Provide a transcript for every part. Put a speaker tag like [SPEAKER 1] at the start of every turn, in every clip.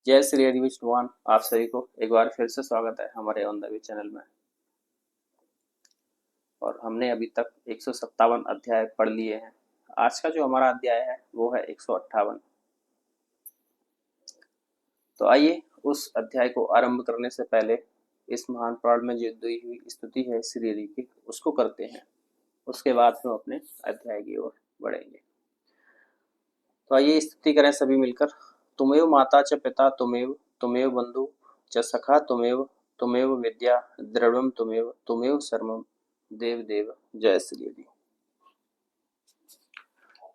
[SPEAKER 1] जय श्री हरि विष्णुवान। आप सभी को एक बार फिर से स्वागत है हमारे ऑन द वे चैनल में। और हमने अभी तक 157 अध्याय पढ़ लिए हैं। आज का जो हमारा अध्याय है वो है 158। तो आइए उस अध्याय को आरंभ करने से पहले इस महान पुराण में जो दी हुई स्तुति है श्री हरि की उसको करते हैं। उसके बाद हम अपने अध्याय की ओर बढ़ेंगे। तो आइए स्तुति करें सभी मिलकर। तुमेव माता च पिता तुमेव, तुमेव बंधु च सखा तुमेव, तुमेव विद्या द्रविड़म तुमेव, तुमेव सर्वम देव देव। जय श्री हरि।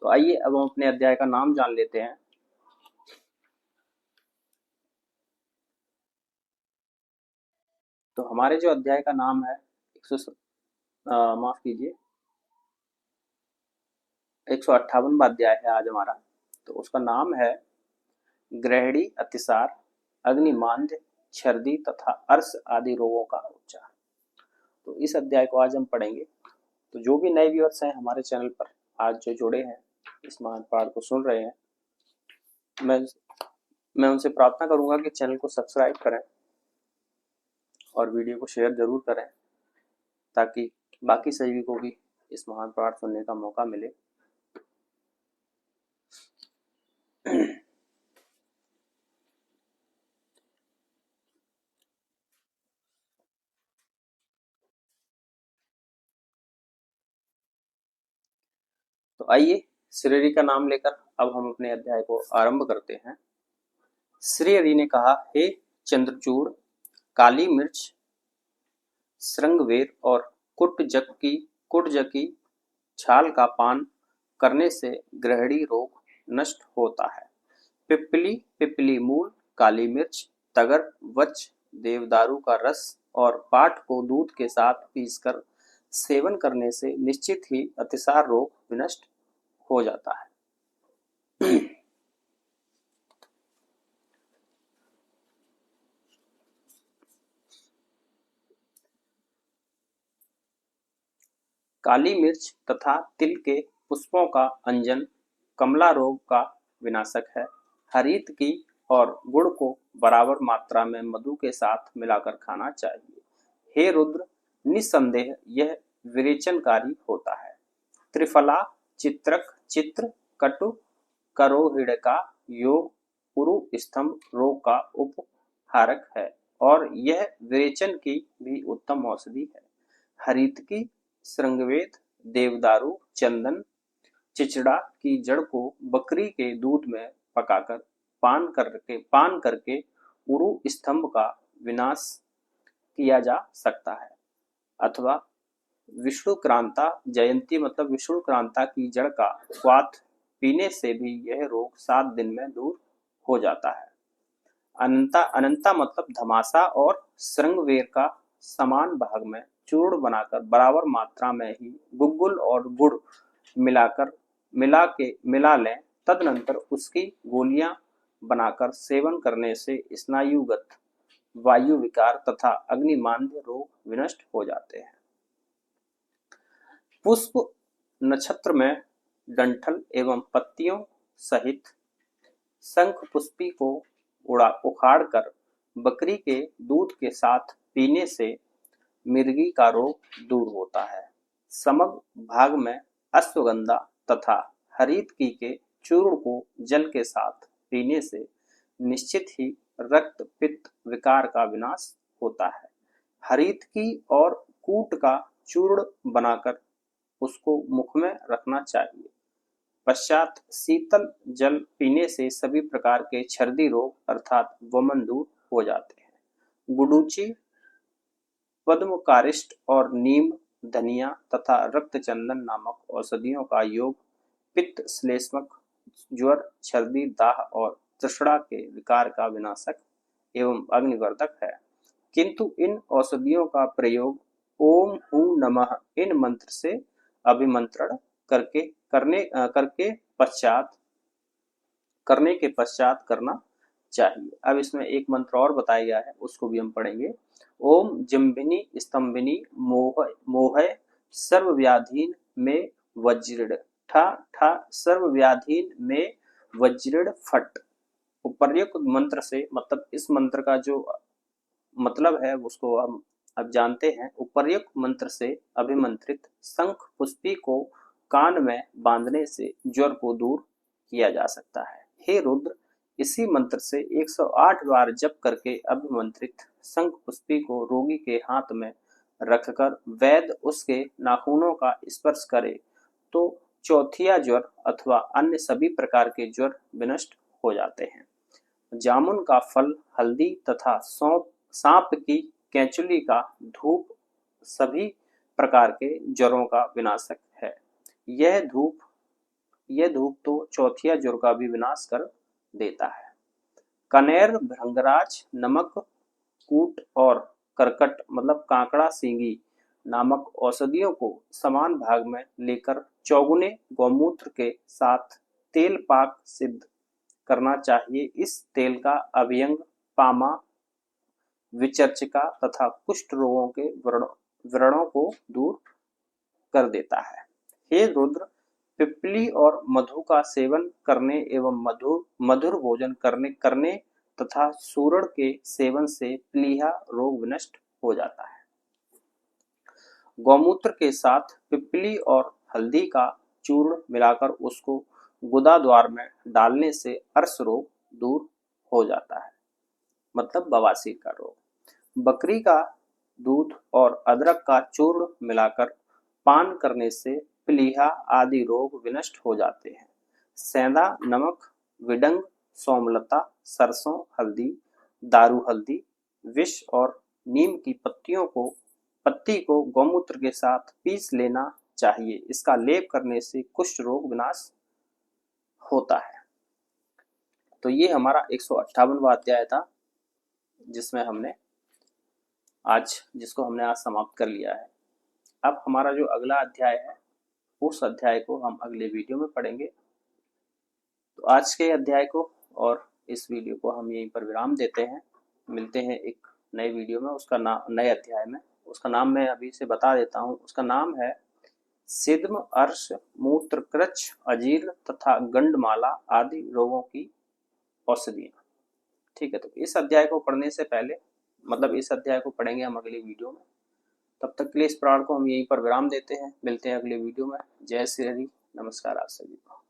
[SPEAKER 1] तो आइए अब हम अपने अध्याय का नाम जान लेते हैं। तो हमारे जो अध्याय का नाम है माफ कीजिए 158वां अध्याय है आज हमारा। तो उसका नाम है ग्रहणी अतिसार, अग्निमांद्य, छर्दी तथा अर्श आदि रोगों का उपचार। तो इस अध्याय को आज हम पढ़ेंगे। तो जो भी नए व्यूअर्स हैं हमारे चैनल पर आज जो जुड़े हैं, इस महान पाठ को सुन रहे हैं, मैं उनसे प्रार्थना करूंगा कि चैनल को सब्सक्राइब करें और वीडियो को शेयर जरूर करें ताकि बाकी सभी को भी इस महान पाठ सुनने का मौका मिले। तो आइए श्री हरि का नाम लेकर अब हम अपने अध्याय को आरंभ करते हैं। श्री हरि ने कहा, हे चंद्रचूड़, काली मिर्च, श्रृंगवेर और कुटज की छाल का पान करने से ग्रहणी रोग नष्ट होता है। पिपली मूल, काली मिर्च, तगर, वच, देवदारू का रस और पाट को दूध के साथ पीसकर सेवन करने से निश्चित ही अतिसार रोग विनष्ट हो जाता है। काली मिर्च तथा तिल के पुष्पों का अंजन कमला रोग का विनाशक है। हरीत की और गुड़ को बराबर मात्रा में मधु के साथ मिलाकर खाना चाहिए। हे रुद्र, निस्संदेह यह विरेचनकारी होता है। त्रिफला, चित्रक, चित्र, कटु, करोहिड़का योग पुरु स्तंभ रोग का उपहारक है और यह विरेचन की भी उत्तम औषधि है। हरितकी, श्रृंगवेद, देवदारू, चंदन, चिचड़ा की जड़ को बकरी के दूध में पकाकर पान करके उरु स्तंभ का विनाश किया जा सकता है। अथवा विष्णुक्रांता जयंती मतलब विष्णुक्रांता की जड़ का स्वाद पीने से भी यह रोग 7 दिन में दूर हो जाता है। अनंता मतलब धमासा और श्रृंगवेर का समान भाग में चूर्ण बनाकर बराबर मात्रा में ही गुग्गुल और गुड़ मिला लें। तदनंतर उसकी गोलियां बनाकर सेवन करने से स्नायुगत वायु विकार तथा अग्निमांद्य रोग विनष्ट हो जाते हैं। पुष्प नक्षत्र में डंठल एवं पत्तियों सहित शंख पुष्पी को उखाड़कर बकरी के दूध के साथ पीने से मिर्गी का रोग दूर होता है। समग्र भाग में अश्वगंधा तथा हरितकी के चूर्ण को जल के साथ पीने से निश्चित ही रक्त पित्त विकार का विनाश होता है। हरितकी और कूट का चूर्ण बनाकर उसको मुख में रखना चाहिए। पश्चात शीतल जल पीने से सभी प्रकार के छर्दी रोग अर्थात वमन दूर हो जाते हैं। गुडूची, पद्मकारिष्ट और नीम, धनिया तथा रक्तचंदन नामक औषधियों का योग पित्त श्लेष्मक, ज्वर, छर्दी, दाह और तृष्णा के विकार का विनाशक एवं अग्निवर्धक है। किंतु इन औषधियों का प्रयोग ओम हूं नमः इन मंत्र से अभिमंत्रण करने के पश्चात करना चाहिए। अब इसमें एक मंत्र और बताया गया है, उसको भी हम पढ़ेंगे। ओम जम्भिनी स्तंभिनी मोहय सर्वव्याधीन में वज्रिड ठा ठा सर्वव्याधीन में वज्रिड फट। उपर्युक्त मंत्र से, मतलब इस मंत्र का जो मतलब है उसको हम अब जानते हैं। उपर्युक्त मंत्र से अभिमंत्रित शंख पुष्पी को कान में बांधने से ज्वर को दूर किया जा सकता है। हे रुद्र, इसी मंत्र से 108 बार जप करके अभिमंत्रित शंख पुष्पी को रोगी के हाथ में रखकर वैद्य उसके नाखूनों का स्पर्श करे तो चौथिया ज्वर अथवा अन्य सभी प्रकार के ज्वर विनष्ट हो जाते हैं। जामुन का फल, हल्दी तथा सौंफ, सांप की केंचुली का धूप सभी प्रकार के ज्वरों का विनाशक है। यह धूप तो चौथिया ज्वर का भी विनाश कर देता है। कनेर, भृंगराज, नमक, कूट और करकट मतलब कांकड़ा सींगी नामक औषधियों को समान भाग में लेकर चौगुने गौमूत्र के साथ तेल पाक सिद्ध करना चाहिए। इस तेल का अभ्यंग पामा, विचर्चिका तथा कुष्ठ रोगों के व्रणों को दूर कर देता है। हे रुद्र, पिप्पली और मधु का सेवन करने एवं मधुर भोजन करने तथा सूरण के सेवन से प्लीहा रोग विनष्ट हो जाता है। गौमूत्र के साथ पिप्पली और हल्दी का चूर्ण मिलाकर उसको गुदा द्वार में डालने से अर्श रोग दूर हो जाता है, मतलब बवासीर का रोग। बकरी का दूध और अदरक का चूर्ण मिलाकर पान करने से प्लीहा आदि रोग विनष्ट हो जाते हैं। सेंधा, नमक, विडंग, सोमलता, सरसों, हल्दी, दारू हल्दी, विष और नीम की पत्ती को गौमूत्र के साथ पीस लेना चाहिए। इसका लेप करने से कुष्ठ रोग विनाश होता है। तो ये हमारा 158वां अध्याय था जिसको हमने आज समाप्त कर लिया है। अब हमारा जो अगला अध्याय है उस अध्याय को हम अगले वीडियो में पढ़ेंगे। तो आज के अध्याय को और इस वीडियो को हम यहीं पर विराम देते हैं। मिलते हैं एक नए वीडियो में, नए अध्याय में। उसका नाम मैं अभी से बता देता हूँ। उसका नाम है सिद्म, अर्श, मूत्र, कृच्छ, अजीर्ण तथा गंडमाला आदि रोगों की औषधियाँ। ठीक है, तो इस अध्याय को पढ़ने से पहले, मतलब इस अध्याय को पढ़ेंगे हम अगले वीडियो में। तब तक के लिए इस प्राण को हम यहीं पर विराम देते हैं। मिलते हैं अगले वीडियो में। जय श्री हरि, नमस्कार आप सभी को।